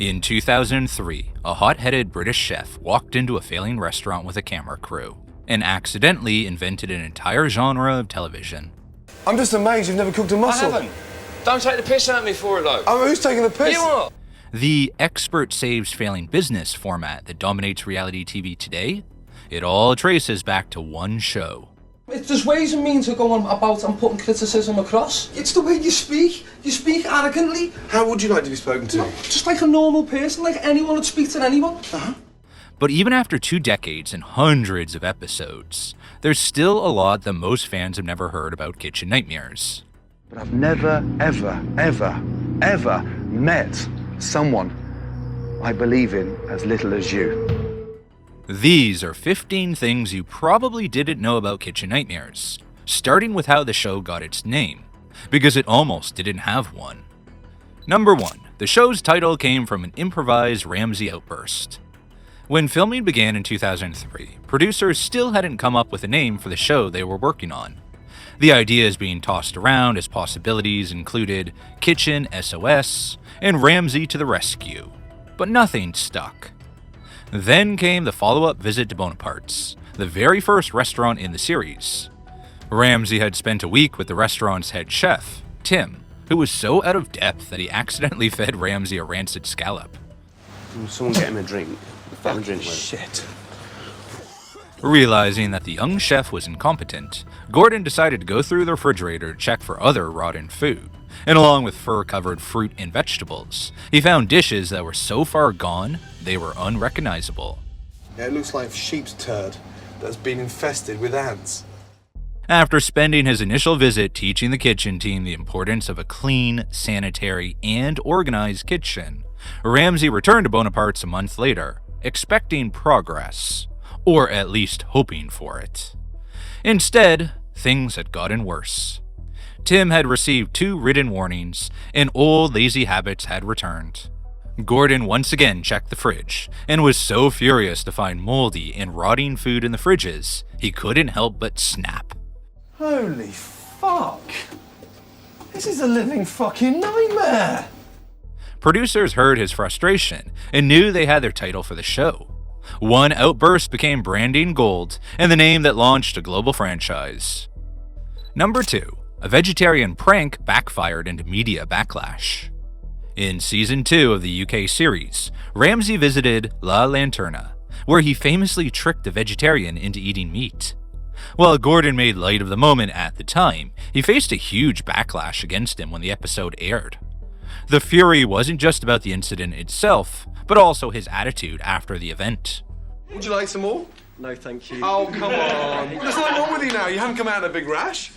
In 2003, a hot-headed British chef walked into a failing restaurant with a camera crew and accidentally invented an entire genre of television. I'm just amazed you've never cooked a mussel. I haven't. Don't take the piss out of me for it, though. Oh, who's taking the piss? You are. The expert saves failing business format that dominates reality TV today, it all traces back to one show. There's ways and means of going about and putting criticism across. It's the way you speak. You speak arrogantly. How would you like to be spoken to? Just like a normal person, like anyone would speak to anyone. But even after 2 decades and hundreds of episodes, there's still a lot that most fans have never heard about Kitchen Nightmares. But I've never, ever met someone I believe in as little as you. These are 15 things you probably didn't know about Kitchen Nightmares, starting with how the show got its name, because it almost didn't have one. Number 1. The show's title came from an improvised Ramsay outburst. When filming began in 2003, producers still hadn't come up with a name for the show they were working on. The ideas being tossed around as possibilities included Kitchen SOS and Ramsay to the rescue, but nothing stuck. Then came the follow-up visit to Bonaparte's, the very first restaurant in the series. Ramsay had spent a week with the restaurant's head chef, Tim, who was so out of depth that he accidentally fed Ramsay a rancid scallop. Someone get him a drink. Shit. Realizing that the young chef was incompetent, Gordon decided to go through the refrigerator to check for other rotten food, and along with fur-covered fruit and vegetables, he found dishes that were so far gone, they were unrecognizable. Yeah, it looks like sheep's turd that's been infested with ants. After spending his initial visit teaching the kitchen team the importance of a clean, sanitary, and organized kitchen, Ramsay returned to Bonaparte's a month later, expecting progress, or at least hoping for it. Instead, things had gotten worse. Tim had received 2 written warnings, and old lazy habits had returned. Gordon once again checked the fridge, and was so furious to find moldy and rotting food in the fridges, he couldn't help but snap. Holy fuck. This is a living fucking nightmare. Producers heard his frustration and knew they had their title for the show. One outburst became branding gold and the name that launched a global franchise. Number 2. A vegetarian prank backfired into media backlash. In Season 2 of the UK series, Ramsay visited La Lanterna, where he famously tricked a vegetarian into eating meat. While Gordon made light of the moment at the time, he faced a huge backlash against him when the episode aired. The fury wasn't just about the incident itself, but also his attitude after the event. Would you like some more? No, thank you. Oh, come on. There's nothing wrong with you now. You haven't come out in a big rash.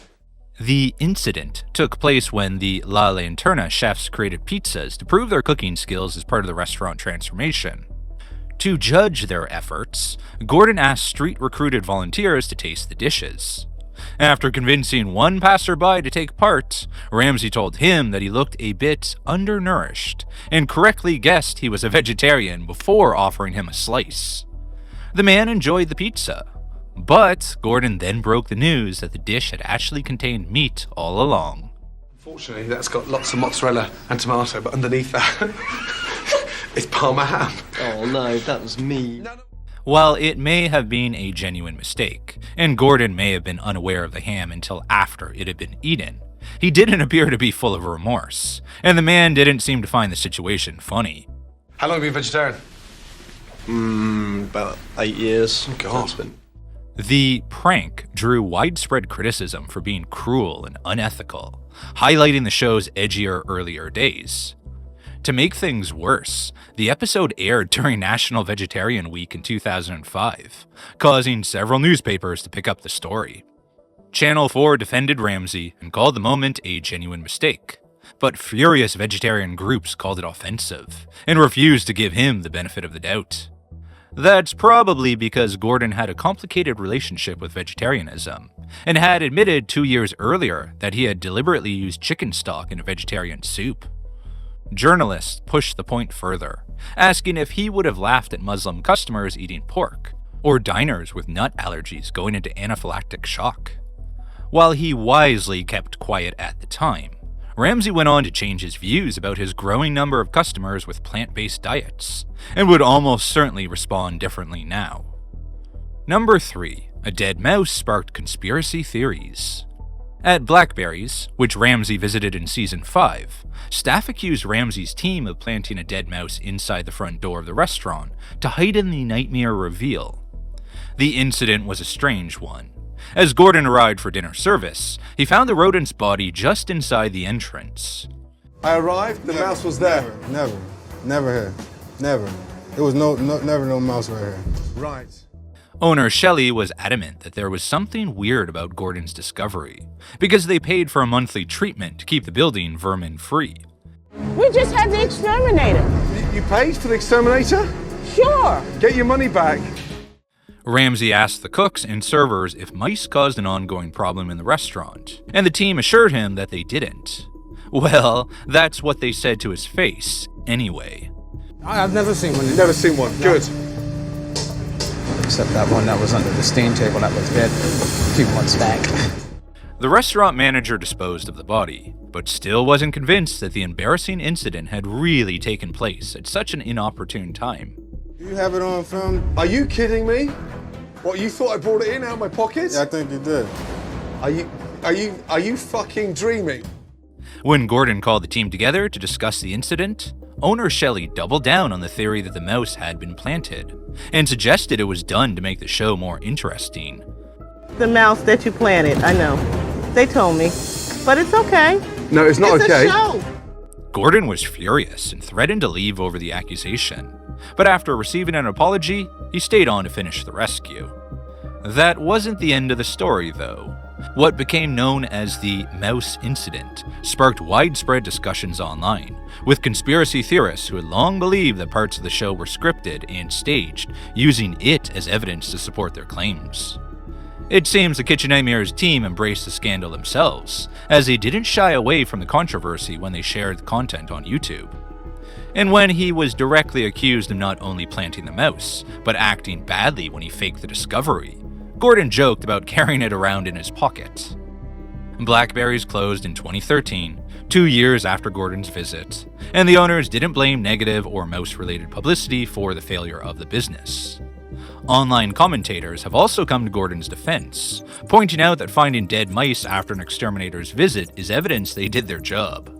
The incident took place when the La Lanterna chefs created pizzas to prove their cooking skills as part of the restaurant transformation. To judge their efforts, Gordon asked street-recruited volunteers to taste the dishes. After convincing one passerby to take part, Ramsay told him that he looked a bit undernourished and correctly guessed he was a vegetarian before offering him a slice. The man enjoyed the pizza, but Gordon then broke the news that the dish had actually contained meat all along. Unfortunately, that's got lots of mozzarella and tomato, but underneath that, it's Parma ham. Oh no, that was me. While it may have been a genuine mistake, and Gordon may have been unaware of the ham until after it had been eaten, he didn't appear to be full of remorse, and the man didn't seem to find the situation funny. How long have you been vegetarian? About 8 years. Oh, God. The prank drew widespread criticism for being cruel and unethical, highlighting the show's edgier earlier days. To make things worse, the episode aired during National Vegetarian Week in 2005, causing several newspapers to pick up the story. Channel 4 defended Ramsay and called the moment a genuine mistake, but furious vegetarian groups called it offensive and refused to give him the benefit of the doubt. That's probably because Gordon had a complicated relationship with vegetarianism, and had admitted 2 years earlier that he had deliberately used chicken stock in a vegetarian soup. Journalists pushed the point further, asking if he would have laughed at Muslim customers eating pork, or diners with nut allergies going into anaphylactic shock. While he wisely kept quiet at the time, Ramsay went on to change his views about his growing number of customers with plant-based diets, and would almost certainly respond differently now. Number 3. A dead mouse sparked conspiracy theories. At Blackberry's, which Ramsay visited in Season 5, staff accused Ramsay's team of planting a dead mouse inside the front door of the restaurant to heighten the nightmare reveal. The incident was a strange one. As Gordon arrived for dinner service, he found the rodent's body just inside the entrance. I arrived, the mouse was there. Never here. Never. There was never no mouse right here. Right. Owner Shelley was adamant that there was something weird about Gordon's discovery, because they paid for a monthly treatment to keep the building vermin-free. We just had the exterminator. You paid for the exterminator? Sure. Get your money back. Ramsay asked the cooks and servers if mice caused an ongoing problem in the restaurant, and the team assured him that they didn't. Well, that's what they said to his face, anyway. I've never seen one. Never seen one. Good. Except that one that was under the steam table that was dead a few months back. The restaurant manager disposed of the body, but still wasn't convinced that the embarrassing incident had really taken place at such an inopportune time. Do you have it on film? Are you kidding me? What, you thought I brought it in out of my pocket? Yeah, I think you did. Are you fucking dreaming? When Gordon called the team together to discuss the incident, owner Shelley doubled down on the theory that the mouse had been planted, and suggested it was done to make the show more interesting. The mouse that you planted, I know. They told me. But it's okay. No, it's not okay. It's a show. Gordon was furious and threatened to leave over the accusation, but after receiving an apology, he stayed on to finish the rescue. That wasn't the end of the story, though. What became known as the mouse incident sparked widespread discussions online, with conspiracy theorists who had long believed that parts of the show were scripted and staged, using it as evidence to support their claims. It seems the Kitchen Nightmares team embraced the scandal themselves, as they didn't shy away from the controversy when they shared the content on YouTube. And when he was directly accused of not only planting the mouse, but acting badly when he faked the discovery, Gordon joked about carrying it around in his pocket. Blackberry's closed in 2013, 2 years after Gordon's visit, and the owners didn't blame negative or mouse-related publicity for the failure of the business. Online commentators have also come to Gordon's defense, pointing out that finding dead mice after an exterminator's visit is evidence they did their job.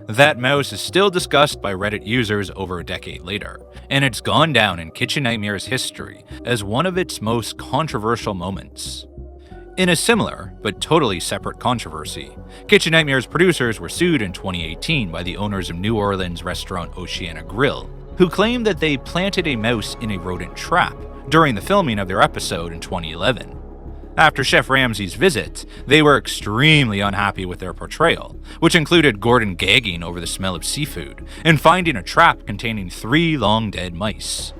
That mouse is still discussed by Reddit users over a decade later, and it's gone down in Kitchen Nightmares history as one of its most controversial moments. In a similar, but totally separate controversy, Kitchen Nightmares producers were sued in 2018 by the owners of New Orleans restaurant Oceana Grill, who claimed that they planted a mouse in a rodent trap during the filming of their episode in 2011. After Chef Ramsay's visit, they were extremely unhappy with their portrayal, which included Gordon gagging over the smell of seafood and finding a trap containing 3 long dead mice.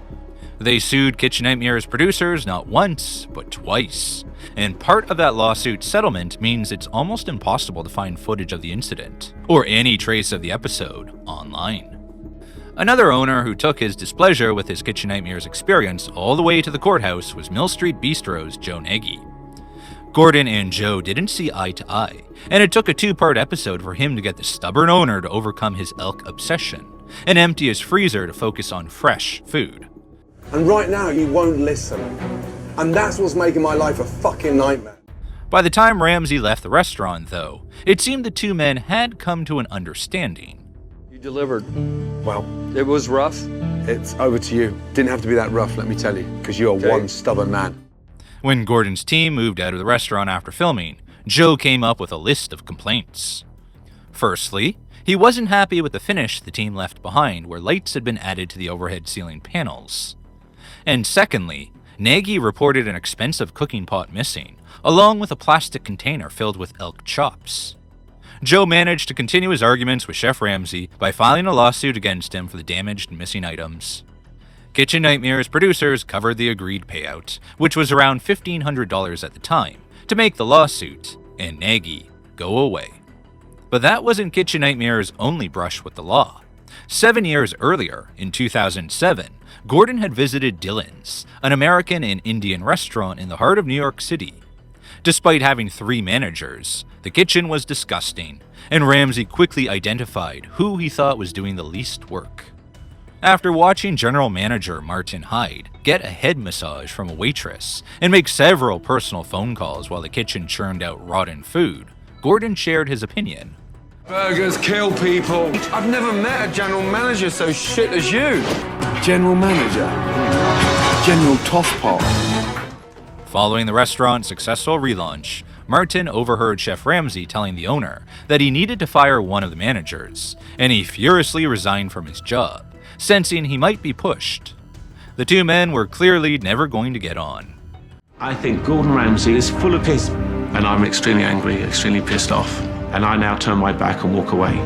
They sued Kitchen Nightmares producers not once, but twice, and part of that lawsuit settlement means it's almost impossible to find footage of the incident, or any trace of the episode, online. Another owner who took his displeasure with his Kitchen Nightmares experience all the way to the courthouse was Mill Street Bistro's Joe Nagy. Gordon and Joe didn't see eye to eye, and it took a 2-part episode for him to get the stubborn owner to overcome his elk obsession and empty his freezer to focus on fresh food. And right now, you won't listen. And that's what's making my life a fucking nightmare. By the time Ramsay left the restaurant, though, it seemed the two men had come to an understanding. You delivered. Well, It was rough. it's over to you. Didn't have to be that rough, let me tell you, because you are Okay. one stubborn man. When Gordon's team moved out of the restaurant after filming, Joe came up with a list of complaints. Firstly, he wasn't happy with the finish the team left behind, where lights had been added to the overhead ceiling panels. And secondly, Nagy reported an expensive cooking pot missing, along with a plastic container filled with elk chops. Joe managed to continue his arguments with Chef Ramsay by filing a lawsuit against him for the damaged and missing items. Kitchen Nightmares producers covered the agreed payout, which was around $1,500 at the time, to make the lawsuit, and Nagy go away. But that wasn't Kitchen Nightmares' only brush with the law. 7 years earlier, in 2007, Gordon had visited Dylan's, an American and Indian restaurant in the heart of New York City. Despite having 3 managers, The kitchen was disgusting, and Ramsay quickly identified who he thought was doing the least work. After watching General Manager Martin Hyde get a head massage from a waitress and make several personal phone calls while the kitchen churned out rotten food, Gordon shared his opinion. Burgers kill people. I've never met a general manager so shit as you. General manager? General Tosspot. Following the restaurant's successful relaunch, Martin overheard Chef Ramsay telling the owner that he needed to fire one of the managers, and he furiously resigned from his job, sensing he might be pushed. The two men were clearly never going to get on. I think Gordon Ramsay is full of piss, and I'm extremely angry, extremely pissed off, and I now turn my back and walk away.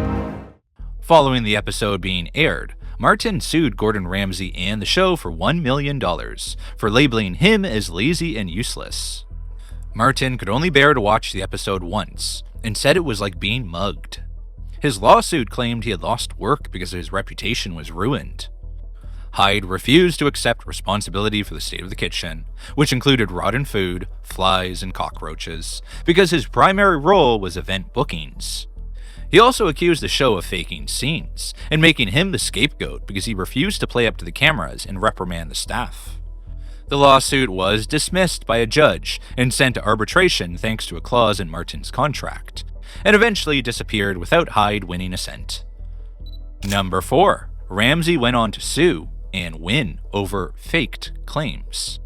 Following the episode being aired, Martin sued Gordon Ramsay and the show for $1 million for labeling him as lazy and useless. Martin could only bear to watch the episode once, and said it was like being mugged. His lawsuit claimed he had lost work because his reputation was ruined. Hyde refused to accept responsibility for the state of the kitchen, which included rotten food, flies, and cockroaches, because his primary role was event bookings. He also accused the show of faking scenes, and making him the scapegoat because he refused to play up to the cameras and reprimand the staff. The lawsuit was dismissed by a judge and sent to arbitration thanks to a clause in Martin's contract, and eventually disappeared without Hyde winning a cent. Number 4. Ramsay went on to sue and win over faked claims.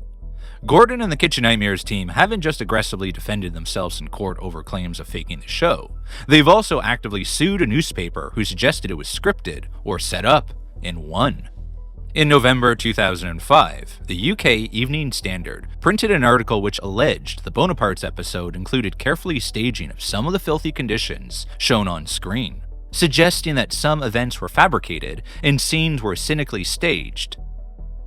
Gordon and the Kitchen Nightmares team haven't just aggressively defended themselves in court over claims of faking the show, they've also actively sued a newspaper who suggested it was scripted or set up, and won. In November 2005, the UK Evening Standard printed an article which alleged the Bonapartes episode included carefully staging of some of the filthy conditions shown on screen, suggesting that some events were fabricated and scenes were cynically staged.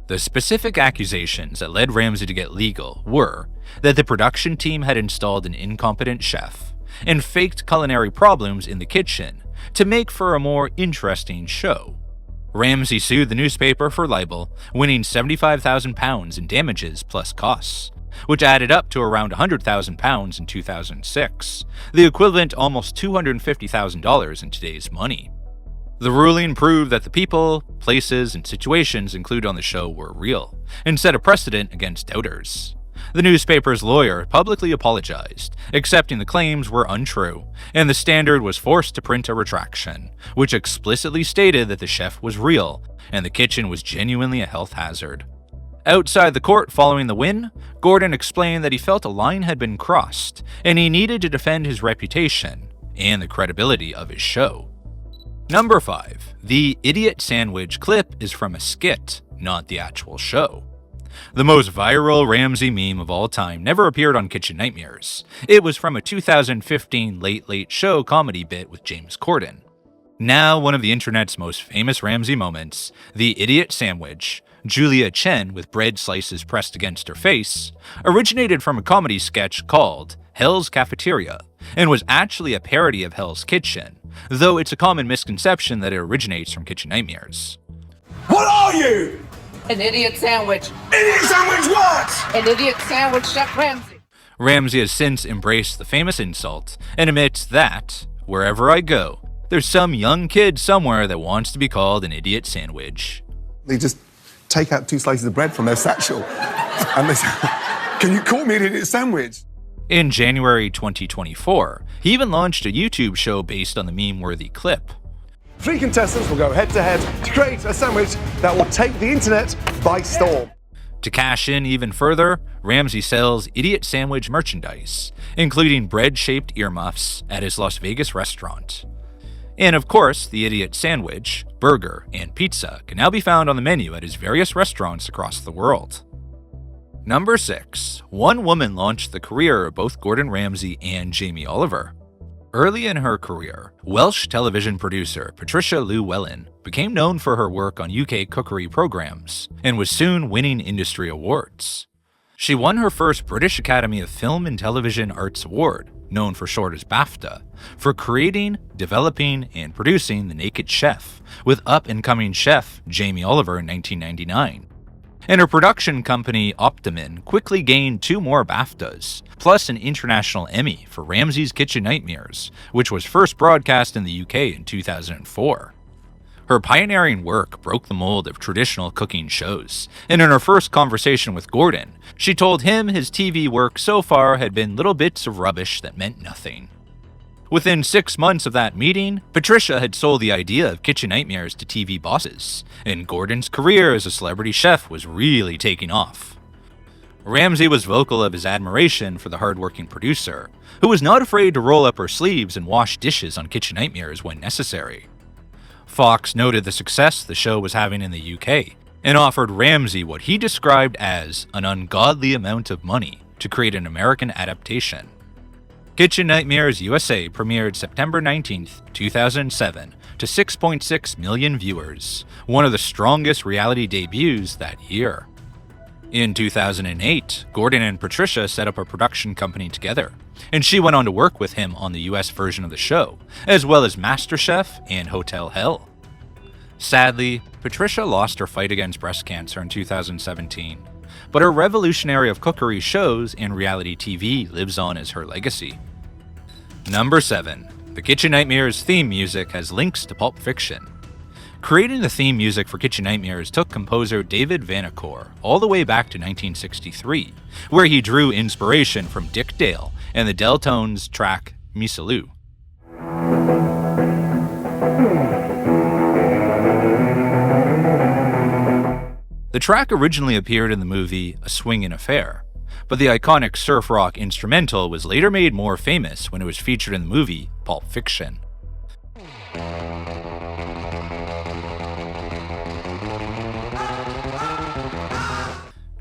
The specific accusations that led Ramsay to get legal were that the production team had installed an incompetent chef and faked culinary problems in the kitchen to make for a more interesting show. Ramsay sued the newspaper for libel, winning £75,000 in damages plus costs, which added up to around £100,000 in 2006, the equivalent almost $250,000 in today's money. The ruling proved that the people, places, and situations included on the show were real, and set a precedent against doubters. The newspaper's lawyer publicly apologized, accepting the claims were untrue, and the Standard was forced to print a retraction, which explicitly stated that the chef was real, and the kitchen was genuinely a health hazard. Outside the court following the win, Gordon explained that he felt a line had been crossed, and he needed to defend his reputation, and the credibility of his show. Number 5. The idiot sandwich clip is from a skit, not the actual show. The most viral Ramsay meme of all time never appeared on Kitchen Nightmares. It was from a 2015 Late Late Show comedy bit with James Corden. Now one of the internet's most famous Ramsay moments, the idiot sandwich, Julia Chen with bread slices pressed against her face, originated from a comedy sketch called Hell's Cafeteria, and was actually a parody of Hell's Kitchen, though it's a common misconception that it originates from Kitchen Nightmares. What are you? An idiot sandwich. Idiot sandwich what? An idiot sandwich, Chef Ramsay. Ramsay has since embraced the famous insult and admits that, wherever I go, there's some young kid somewhere that wants to be called an idiot sandwich. They just take out 2 slices of bread from their satchel and they say, "Can you call me an idiot sandwich?" In January 2024, he even launched a YouTube show based on the meme-worthy clip. 3 contestants will go head-to-head to create a sandwich that will take the internet by storm. To cash in even further, Ramsay sells idiot sandwich merchandise, including bread-shaped earmuffs at his Las Vegas restaurant. And of course, the idiot sandwich, burger, and pizza can now be found on the menu at his various restaurants across the world. Number 6. One woman launched the career of both Gordon Ramsay and Jamie Oliver. Early in her career, Welsh television producer Patricia Llewellyn became known for her work on UK cookery programs and was soon winning industry awards. She won her first British Academy of Film and Television Arts Award, known for short as BAFTA, for creating, developing, and producing The Naked Chef with up-and-coming chef Jamie Oliver in 1999. And her production company, Optiman, quickly gained 2 more BAFTAs, plus an international Emmy for Ramsay's Kitchen Nightmares, which was first broadcast in the UK in 2004. Her pioneering work broke the mold of traditional cooking shows, and in her first conversation with Gordon, she told him his TV work so far had been little bits of rubbish that meant nothing. Within 6 months of that meeting, Patricia had sold the idea of Kitchen Nightmares to TV bosses, and Gordon's career as a celebrity chef was really taking off. Ramsay was vocal of his admiration for the hardworking producer, who was not afraid to roll up her sleeves and wash dishes on Kitchen Nightmares when necessary. Fox noted the success the show was having in the UK, and offered Ramsay what he described as an ungodly amount of money to create an American adaptation. Kitchen Nightmares USA premiered September 19, 2007, to 6.6 million viewers, one of the strongest reality debuts that year. In 2008, Gordon and Patricia set up a production company together, and she went on to work with him on the US version of the show, as well as MasterChef and Hotel Hell. Sadly, Patricia lost her fight against breast cancer in 2017, but her revolutionary of cookery shows and reality TV lives on as her legacy. Number 7. The Kitchen Nightmares theme music has links to Pulp Fiction. Creating the theme music for Kitchen Nightmares took composer David Vanacore all the way back to 1963, where he drew inspiration from Dick Dale and the Deltones' track Misalou. The track originally appeared in the movie A Swingin' Affair, but the iconic surf rock instrumental was later made more famous when it was featured in the movie Pulp Fiction.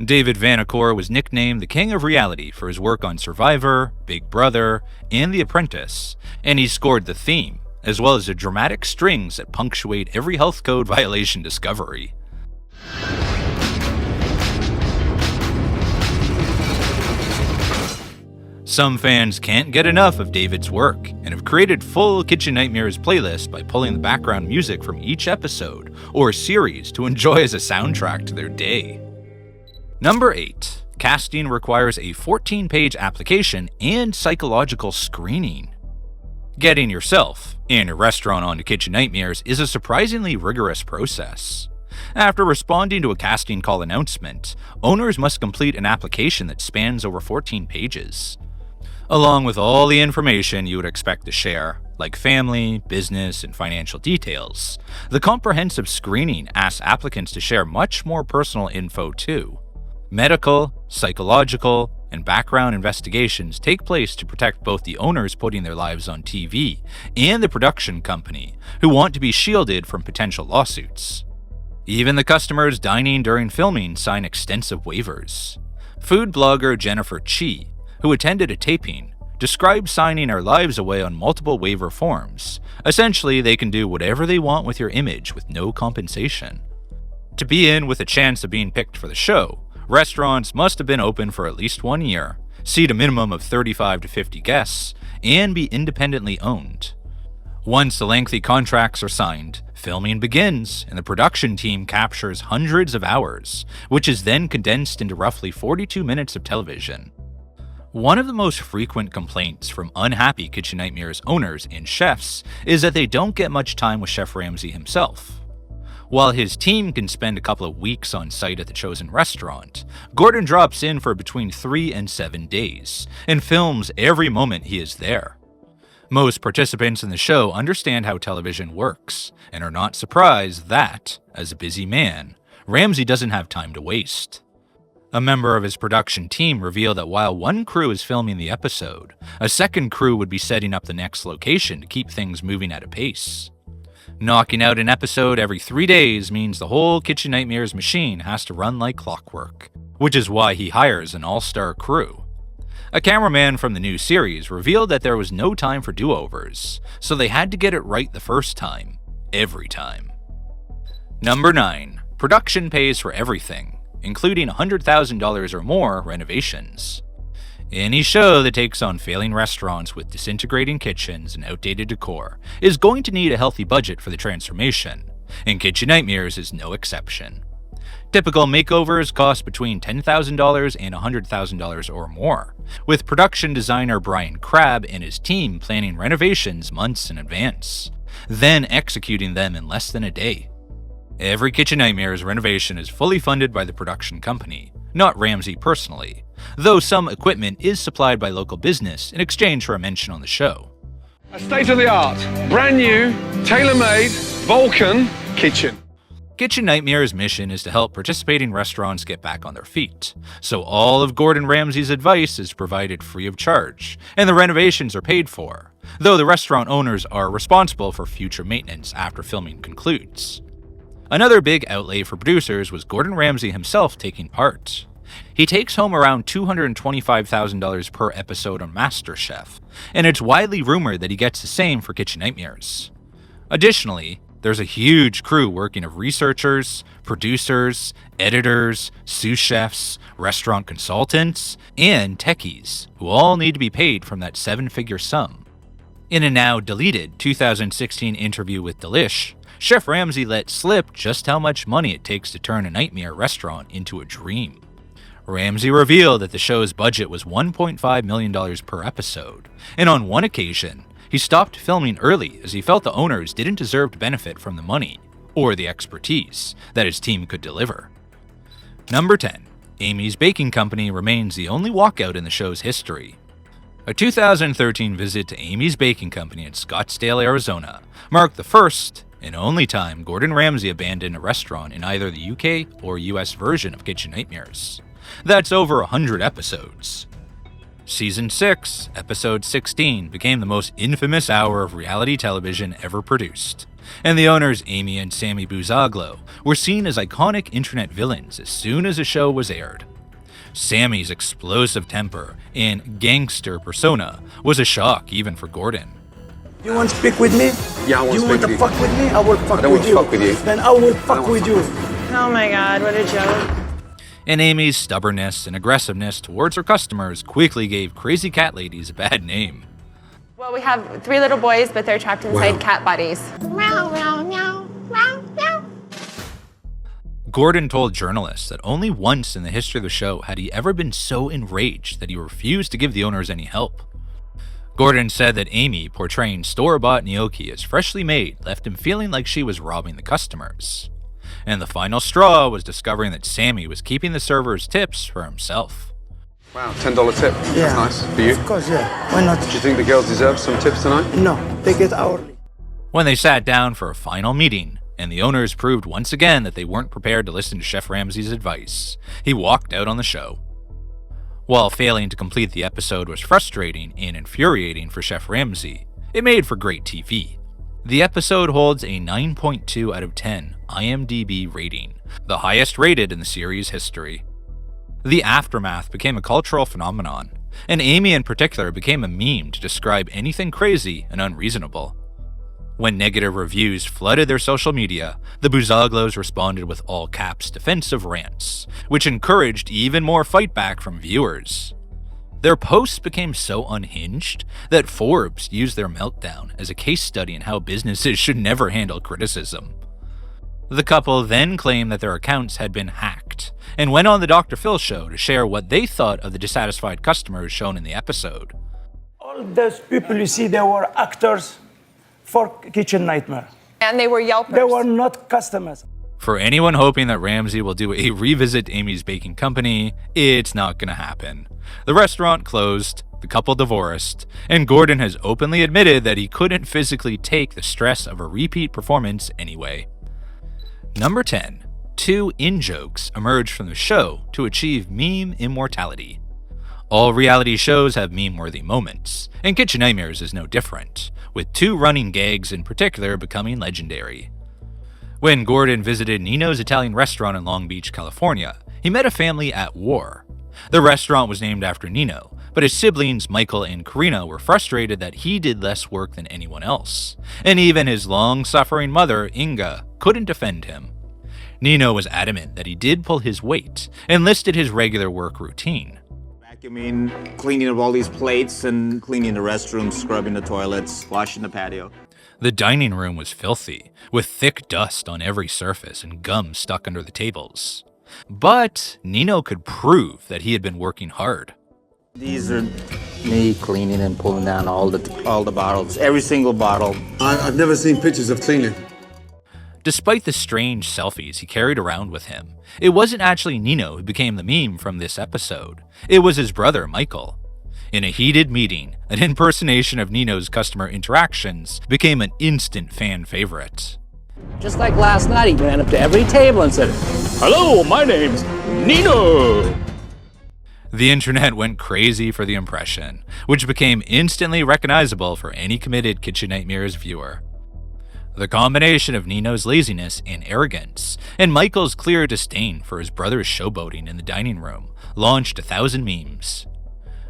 David Vanacore was nicknamed the King of Reality for his work on Survivor, Big Brother, and The Apprentice, and he scored the theme, as well as the dramatic strings that punctuate every health code violation discovery. Some fans can't get enough of David's work, and have created full Kitchen Nightmares playlists by pulling the background music from each episode or series to enjoy as a soundtrack to their day. Number 8. Casting requires a 14-page application and psychological screening. Getting yourself and a restaurant onto Kitchen Nightmares is a surprisingly rigorous process. After responding to a casting call announcement, owners must complete an application that spans over 14 pages. Along with all the information you would expect to share, like family, business, and financial details, the comprehensive screening asks applicants to share much more personal info too. Medical, psychological, and background investigations take place to protect both the owners putting their lives on TV and the production company, who want to be shielded from potential lawsuits. Even the customers dining during filming sign extensive waivers. Food blogger Jennifer Chi, who attended a taping, described signing our lives away on multiple waiver forms. Essentially, they can do whatever they want with your image with no compensation. To be in with a chance of being picked for the show, restaurants must have been open for at least 1 year, seat a minimum of 35 to 50 guests, and be independently owned. Once the lengthy contracts are signed, filming begins, and the production team captures hundreds of hours, which is then condensed into roughly 42 minutes of television. One of the most frequent complaints from unhappy Kitchen Nightmares owners and chefs is that they don't get much time with Chef Ramsay himself. While his team can spend a couple of weeks on site at the chosen restaurant, Gordon drops in for between 3 and 7 days, and films every moment he is there. Most participants in the show understand how television works, and are not surprised that, as a busy man, Ramsay doesn't have time to waste. A member of his production team revealed that while one crew is filming the episode, a second crew would be setting up the next location to keep things moving at a pace. Knocking out an episode every 3 days means the whole Kitchen Nightmares machine has to run like clockwork, which is why he hires an all-star crew. A cameraman from the new series revealed that there was no time for do-overs, so they had to get it right the first time, every time. Number 9. Production pays for everything, including $100,000 or more renovations. Any show that takes on failing restaurants with disintegrating kitchens and outdated decor is going to need a healthy budget for the transformation, and Kitchen Nightmares is no exception. Typical makeovers cost between $10,000 and $100,000 or more, with production designer Brian Crabb and his team planning renovations months in advance, then executing them in less than a day. Every Kitchen Nightmares renovation is fully funded by the production company, not Ramsay personally, though some equipment is supplied by local business in exchange for a mention on the show. A state-of-the-art, brand new, tailor-made, Vulcan kitchen. Kitchen Nightmares' mission is to help participating restaurants get back on their feet, so all of Gordon Ramsay's advice is provided free of charge, and the renovations are paid for, though the restaurant owners are responsible for future maintenance after filming concludes. Another big outlay for producers was Gordon Ramsay himself taking part. He takes home around $225,000 per episode on MasterChef, and it's widely rumored that he gets the same for Kitchen Nightmares. Additionally, there's a huge crew working of researchers, producers, editors, sous chefs, restaurant consultants, and techies, who all need to be paid from that seven-figure sum. In a now deleted 2016 interview with Delish, Chef Ramsay let slip just how much money it takes to turn a nightmare restaurant into a dream. Ramsay revealed that the show's budget was $1.5 million per episode, and on one occasion, he stopped filming early as he felt the owners didn't deserve to benefit from the money, or the expertise, that his team could deliver. Number 10. Amy's Baking Company remains the only walkout in the show's history. A 2013 visit to Amy's Baking Company in Scottsdale, Arizona, marked the first and only time Gordon Ramsay abandoned a restaurant in either the UK or US version of Kitchen Nightmares. That's over 100 episodes. Season 6, Episode 16 became the most infamous hour of reality television ever produced, and the owners Amy and Sammy Buzaglo were seen as iconic internet villains as soon as the show was aired. Sammy's explosive temper and gangster persona was a shock even for Gordon. You want to speak with me? Yeah, I want to speak with you. You want to fuck with me? I will fuck I don't with want you. to fuck with you. Then I will fuck with you. Oh my god, what a joke. And Amy's stubbornness and aggressiveness towards her customers quickly gave crazy cat ladies a bad name. Well, we have 3 little boys, but they're trapped inside cat bodies. Meow, meow, meow, meow, meow. Gordon told journalists that only once in the history of the show had he ever been so enraged that he refused to give the owners any help. Gordon said that Amy portraying store-bought gnocchi as freshly made left him feeling like she was robbing the customers. And the final straw was discovering that Sammy was keeping the servers' tips for himself. Wow, $10 tip. Yeah. That's nice. For you? Of course, yeah. Why not? Do you think the girls deserve some tips tonight? No, they get hourly. When they sat down for a final meeting, and the owners proved once again that they weren't prepared to listen to Chef Ramsay's advice, he walked out on the show. While failing to complete the episode was frustrating and infuriating for Chef Ramsay, it made for great TV. The episode holds a 9.2 out of 10 IMDb rating, the highest rated in the series' history. The aftermath became a cultural phenomenon, and Amy in particular became a meme to describe anything crazy and unreasonable. When negative reviews flooded their social media, the Buzaglos responded with all-caps defensive rants, which encouraged even more fightback from viewers. Their posts became so unhinged that Forbes used their meltdown as a case study in how businesses should never handle criticism. The couple then claimed that their accounts had been hacked, and went on the Dr. Phil show to share what they thought of the dissatisfied customers shown in the episode. All those people you see, they were actors for Kitchen Nightmare. And they were Yelpers. They were not customers. For anyone hoping that Ramsay will do a revisit Amy's Baking Company, it's not gonna happen. The restaurant closed, the couple divorced, and Gordon has openly admitted that he couldn't physically take the stress of a repeat performance anyway. Number 10. 2 in-jokes emerged from the show to achieve meme immortality. All reality shows have meme-worthy moments, and Kitchen Nightmares is no different, with 2 running gags in particular becoming legendary. When Gordon visited Nino's Italian restaurant in Long Beach, California, he met a family at war. The restaurant was named after Nino, but his siblings Michael and Karina were frustrated that he did less work than anyone else, and even his long-suffering mother, Inga, couldn't defend him. Nino was adamant that he did pull his weight and listed his regular work routine. Vacuuming, cleaning of all these plates and cleaning the restrooms, scrubbing the toilets, washing the patio. The dining room was filthy, with thick dust on every surface and gum stuck under the tables. But Nino could prove that he had been working hard. These are me cleaning and pulling down all the bottles, every single bottle. I've never seen pictures of cleaning. Despite the strange selfies he carried around with him, it wasn't actually Nino who became the meme from this episode. It was his brother, Michael. In a heated meeting, an impersonation of Nino's customer interactions became an instant fan favorite. Just like last night, he ran up to every table and said, "Hello, my name's Nino." The internet went crazy for the impression, which became instantly recognizable for any committed Kitchen Nightmares viewer. The combination of Nino's laziness and arrogance, and Michael's clear disdain for his brother's showboating in the dining room, launched 1,000 memes.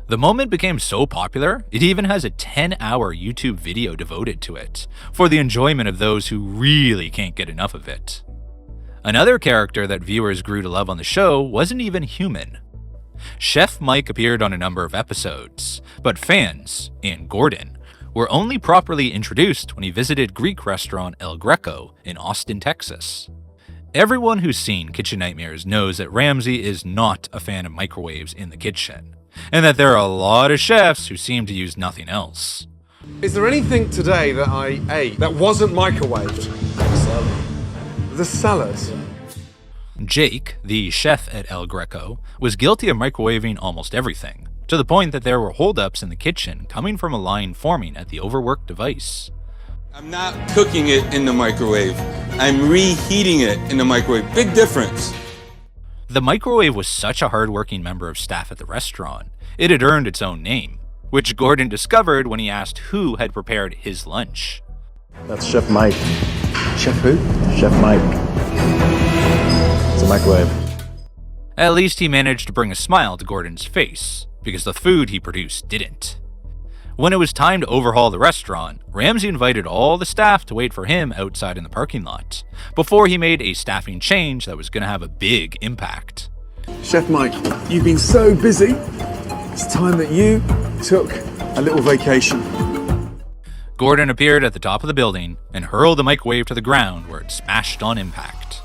The moment became so popular, it even has a 10-hour YouTube video devoted to it, for the enjoyment of those who really can't get enough of it. Another character that viewers grew to love on the show wasn't even human. Chef Mike appeared on a number of episodes, but fans, and Gordon, were only properly introduced when he visited Greek restaurant El Greco in Austin, Texas. Everyone who's seen Kitchen Nightmares knows that Ramsay is not a fan of microwaves in the kitchen, and that there are a lot of chefs who seem to use nothing else. Is there anything today that I ate that wasn't microwaved? The salad. Jake, the chef at El Greco, was guilty of microwaving almost everything, to the point that there were holdups in the kitchen coming from a line forming at the overworked device. I'm not cooking it in the microwave. I'm reheating it in the microwave. Big difference. The microwave was such a hard-working member of staff at the restaurant, it had earned its own name, which Gordon discovered when he asked who had prepared his lunch. That's Chef Mike. Chef who? Chef Mike. It's a microwave. At least he managed to bring a smile to Gordon's face, because the food he produced didn't. When it was time to overhaul the restaurant, Ramsay invited all the staff to wait for him outside in the parking lot, before he made a staffing change that was going to have a big impact. Chef Mike, you've been so busy. It's time that you took a little vacation. Gordon appeared at the top of the building and hurled the microwave to the ground where it smashed on impact.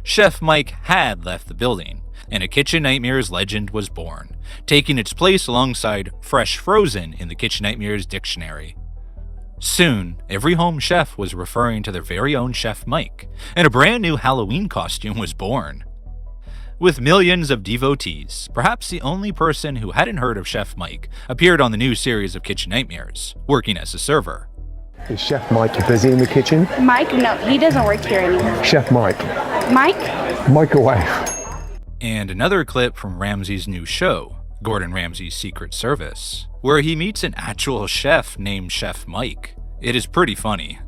Chef Mike had left the building, and a Kitchen Nightmares legend was born, taking its place alongside Fresh Frozen in the Kitchen Nightmares dictionary. Soon, every home chef was referring to their very own Chef Mike, and a brand new Halloween costume was born. With millions of devotees, perhaps the only person who hadn't heard of Chef Mike appeared on the new series of Kitchen Nightmares, working as a server. Is Chef Mike busy in the kitchen? Mike? No, he doesn't work here anymore. Chef Mike. Mike? Microwave. And another clip from Ramsay's new show, Gordon Ramsay's Secret Service, where he meets an actual chef named Chef Mike. It is pretty funny.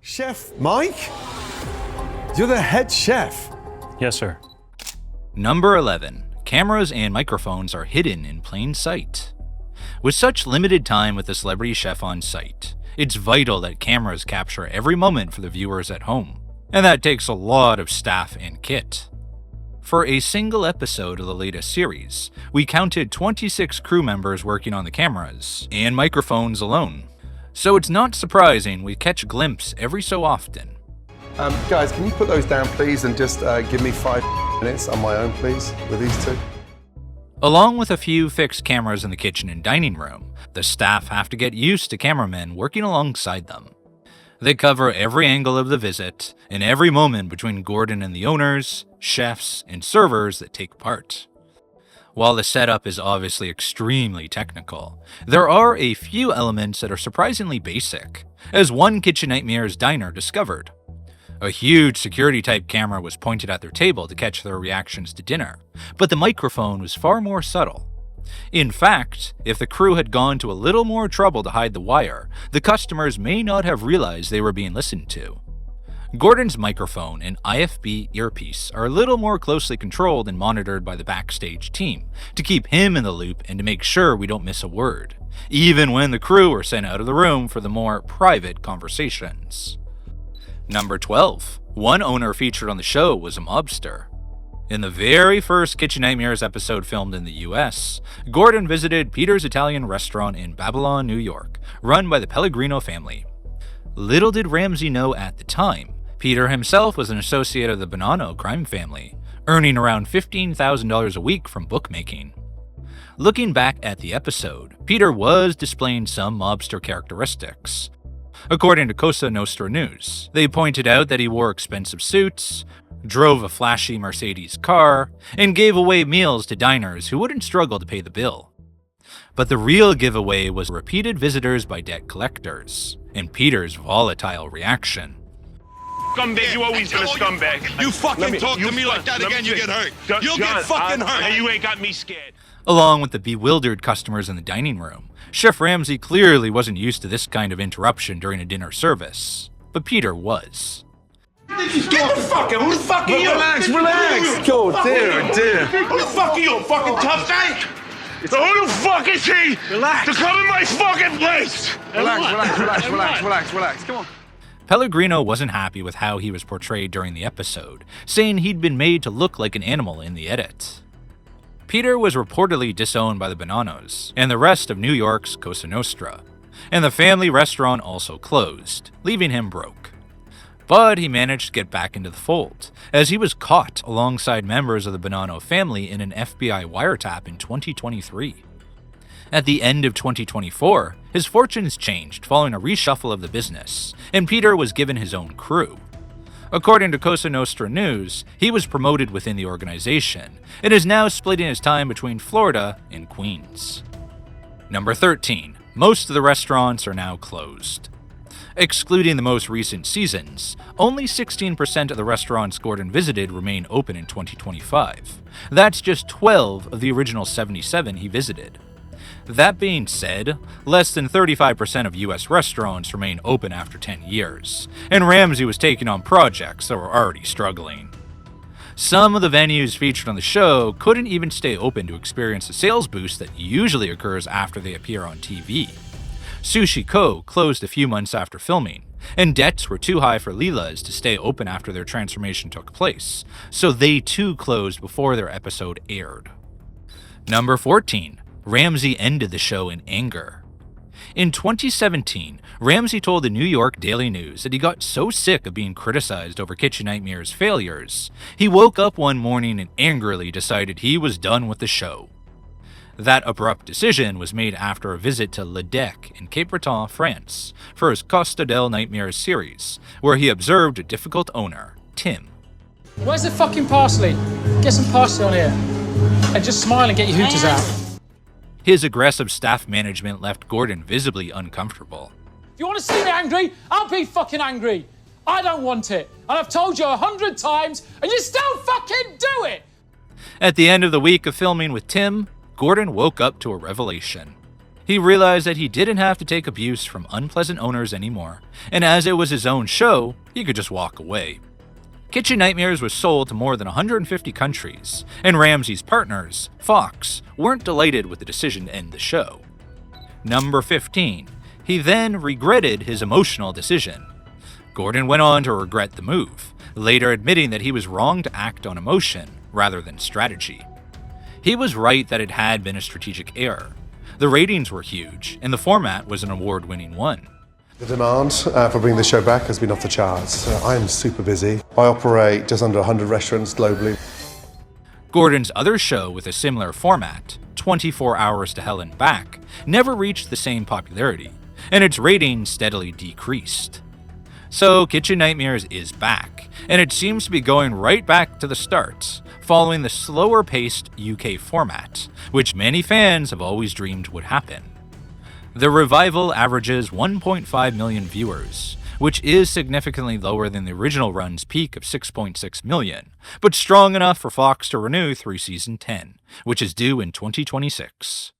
Chef Mike? You're the head chef. Yes, sir. Number 11. Cameras and microphones are hidden in plain sight. With such limited time with the celebrity chef on site, it's vital that cameras capture every moment for the viewers at home, and that takes a lot of staff and kit. For a single episode of the latest series, we counted 26 crew members working on the cameras and microphones alone. So it's not surprising we catch a glimpse every so often. Guys, can you put those down, please, and just give me 5 minutes on my own, please, with these two? Along with a few fixed cameras in the kitchen and dining room, the staff have to get used to cameramen working alongside them. They cover every angle of the visit and every moment between Gordon and the owners, chefs, and servers that take part. While the setup is obviously extremely technical, there are a few elements that are surprisingly basic, as one Kitchen Nightmares diner discovered. A huge security-type camera was pointed at their table to catch their reactions to dinner, but the microphone was far more subtle. In fact, if the crew had gone to a little more trouble to hide the wire, the customers may not have realized they were being listened to. Gordon's microphone and IFB earpiece are a little more closely controlled and monitored by the backstage team to keep him in the loop and to make sure we don't miss a word, even when the crew are sent out of the room for the more private conversations. Number 12. One owner featured on the show was a mobster. In the very first Kitchen Nightmares episode filmed in the US, Gordon visited Peter's Italian restaurant in Babylon, New York, run by the Pellegrino family. Little did Ramsay know at the time, Peter himself was an associate of the Bonanno crime family, earning around $15,000 a week from bookmaking. Looking back at the episode, Peter was displaying some mobster characteristics. According to Cosa Nostra News, they pointed out that he wore expensive suits, drove a flashy Mercedes car, and gave away meals to diners who wouldn't struggle to pay the bill. But the real giveaway was repeated visitors by debt collectors, and Peter's volatile reaction. Scumbag, you always been a scumbag. You fucking talk to me like that again, you get hurt. You'll get fucking hurt. Now you ain't got me scared. Along with the bewildered customers in the dining room, Chef Ramsay clearly wasn't used to this kind of interruption during a dinner service, but Peter was. Get the fuck out! Who the fuck are you? Relax. Go, dear. Who the fuck are you, fucking tough guy? So who the fuck is he to come in my fucking place? Relax. Come on. Pellegrino wasn't happy with how he was portrayed during the episode, saying he'd been made to look like an animal in the edit. Peter was reportedly disowned by the Bonanos and the rest of New York's Cosa Nostra, and the family restaurant also closed, leaving him broke. But he managed to get back into the fold, as he was caught alongside members of the Bonanno family in an FBI wiretap in 2023. At the end of 2024, his fortunes changed following a reshuffle of the business, and Peter was given his own crew. According to Cosa Nostra News, he was promoted within the organization and is now splitting his time between Florida and Queens. Number 13. Most of the restaurants are now closed. Excluding the most recent seasons, only 16% of the restaurants Gordon visited remain open in 2025. That's just 12 of the original 77 he visited. That being said, less than 35% of US restaurants remain open after 10 years, and Ramsay was taking on projects that were already struggling. Some of the venues featured on the show couldn't even stay open to experience the sales boost that usually occurs after they appear on TV. Sushi Co. closed a few months after filming, and debts were too high for Lila's to stay open after their transformation took place, so they too closed before their episode aired. Number 14. Ramsay ended the show in anger. In 2017, Ramsay told the New York Daily News that he got so sick of being criticized over Kitchen Nightmare's failures, he woke up one morning and angrily decided he was done with the show. That abrupt decision was made after a visit to Le Dec in Cape Breton, France, for his Costa del Nightmares series, where he observed a difficult owner, Tim. Where's the fucking parsley? Get some parsley on here. And just smile and get your hooters out. His aggressive staff management left Gordon visibly uncomfortable. If you want to see me angry, I'll be fucking angry. I don't want it. And I've told you 100 times, and you still fucking do it! At the end of the week of filming with Tim, Gordon woke up to a revelation. He realized that he didn't have to take abuse from unpleasant owners anymore, and as it was his own show, he could just walk away. Kitchen Nightmares was sold to more than 150 countries, and Ramsay's partners, Fox, weren't delighted with the decision to end the show. Number 15. He then regretted his emotional decision. Gordon went on to regret the move, later admitting that he was wrong to act on emotion rather than strategy. He was right that it had been a strategic error. The ratings were huge, and the format was an award-winning one. The demand for bringing the show back has been off the charts. I am super busy. I operate just under 100 restaurants globally. Gordon's other show with a similar format, 24 Hours to Hell and Back, never reached the same popularity, and its ratings steadily decreased. So Kitchen Nightmares is back, and it seems to be going right back to the start, following the slower-paced UK format, which many fans have always dreamed would happen. The revival averages 1.5 million viewers, which is significantly lower than the original run's peak of 6.6 million, but strong enough for Fox to renew through season 10, which is due in 2026.